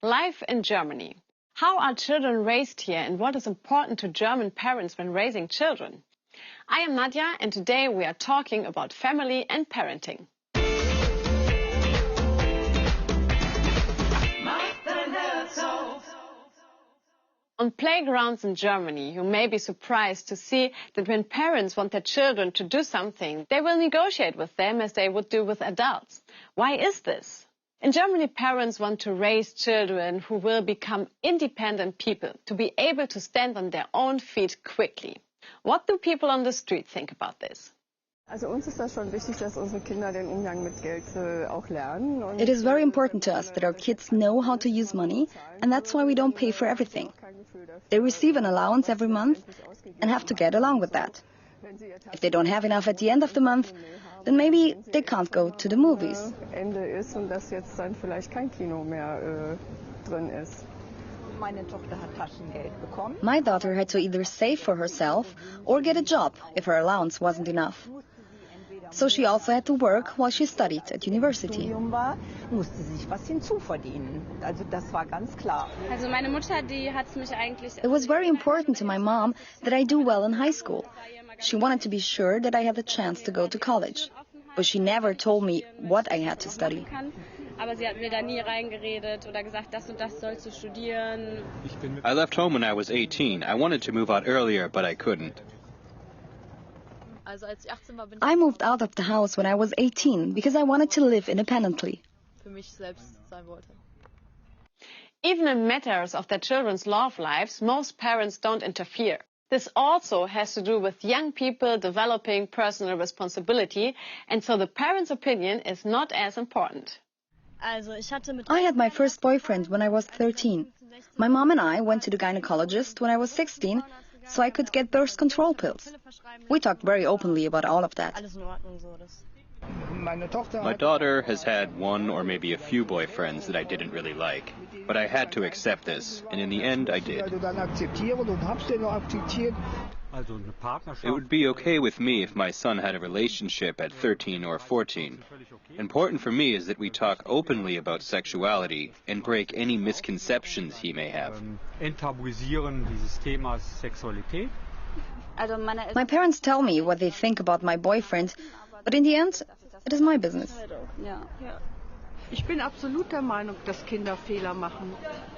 Life in Germany. How are children raised here and what is important to German parents when raising children? I am Nadja and today we are talking about family and parenting. On playgrounds in Germany, you may be surprised to see that when parents want their children to do something, they will negotiate with them as they would do with adults. Why is this? In Germany, parents want to raise children who will become independent people, to be able to stand on their own feet quickly. What do people on the street think about this? It is very important to us that our kids know how to use money, and that's why we don't pay for everything. They receive an allowance every month and have to get along with that. If they don't have enough at the end of the month, then maybe they can't go to the movies. My daughter had to either save for herself or get a job if her allowance wasn't enough. So she also had to work while she studied at university. It was very important to my mom that I do well in high school. She wanted to be sure that I had the chance to go to college. But she never told me what I had to study. I left home when I was 18. I wanted to move out earlier, but I couldn't. I moved out of the house when I was 18 because I wanted to live independently. Even in matters of their children's love lives, most parents don't interfere. This also has to do with young people developing personal responsibility, and so the parent's opinion is not as important. I had my first boyfriend when I was 13. My mom and I went to the gynecologist when I was 16, so I could get birth control pills. We talked very openly about all of that. My daughter has had one or maybe a few boyfriends that I didn't really like, but I had to accept this, and in the end I did. It would be okay with me if my son had a relationship at 13 or 14. Important for me is that we talk openly about sexuality and break any misconceptions he may have. My parents tell me what they think about my boyfriend, but in the end, it is my business.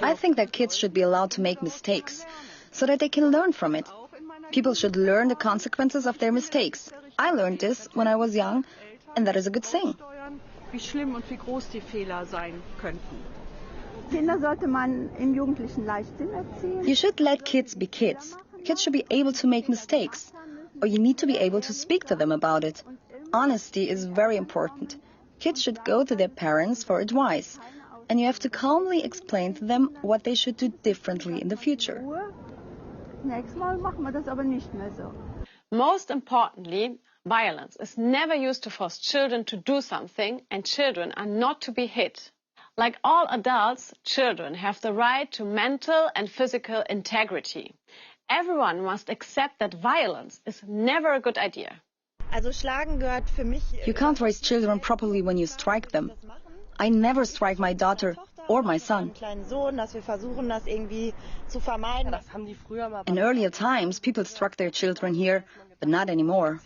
I think that kids should be allowed to make mistakes, so that they can learn from it. People should learn the consequences of their mistakes. I learned this when I was young, and that is a good thing. You should let kids be kids. Kids should be able to make mistakes, or you need to be able to speak to them about it. Honesty is very important. Kids should go to their parents for advice, and you have to calmly explain to them what they should do differently in the future. Most importantly, violence is never used to force children to do something, and children are not to be hit. Like all adults, children have the right to mental and physical integrity. Everyone must accept that violence is never a good idea. You can't raise children properly when you strike them. I never strike my daughter or my son. In earlier times, people struck their children here, but not anymore.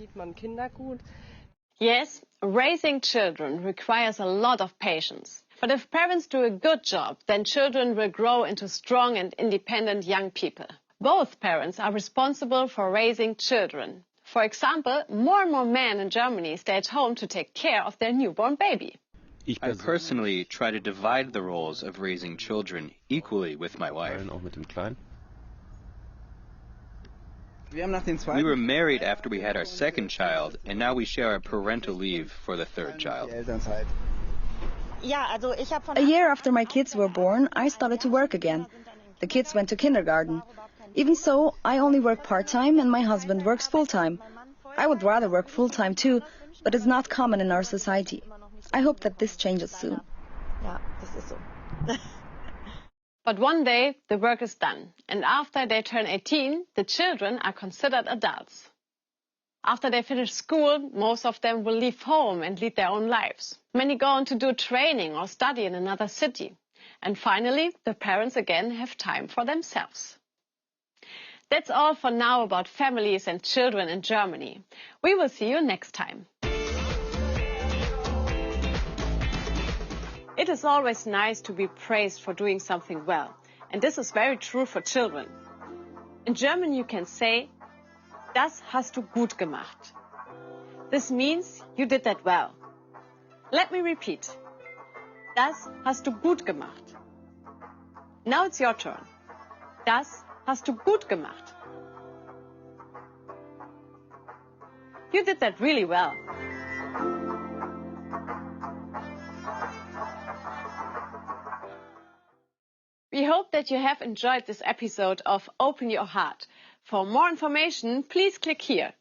Yes, raising children requires a lot of patience. But if parents do a good job, then children will grow into strong and independent young people. Both parents are responsible for raising children. For example, more and more men in Germany stay at home to take care of their newborn baby. I personally try to divide the roles of raising children equally with my wife. We were married after we had our second child, and now we share our parental leave for the third child. A year after my kids were born, I started to work again. The kids went to kindergarten. Even so, I only work part-time and my husband works full-time. I would rather work full-time too, but it's not common in our society. I hope that this changes soon. But one day the work is done, and after they turn 18, the children are considered adults. After they finish school, most of them will leave home and lead their own lives. Many go on to do training or study in another city. And finally, the parents again have time for themselves. That's all for now about families and children in Germany. We will see you next time. It is always nice to be praised for doing something well, and this is very true for children. In German you can say, das hast du gut gemacht. This means you did that well. Let me repeat. Das hast du gut gemacht. Now it's your turn. Das hast du gut gemacht. You did that really well. We hope that you have enjoyed this episode of Open Your Heart. For more information, please click here.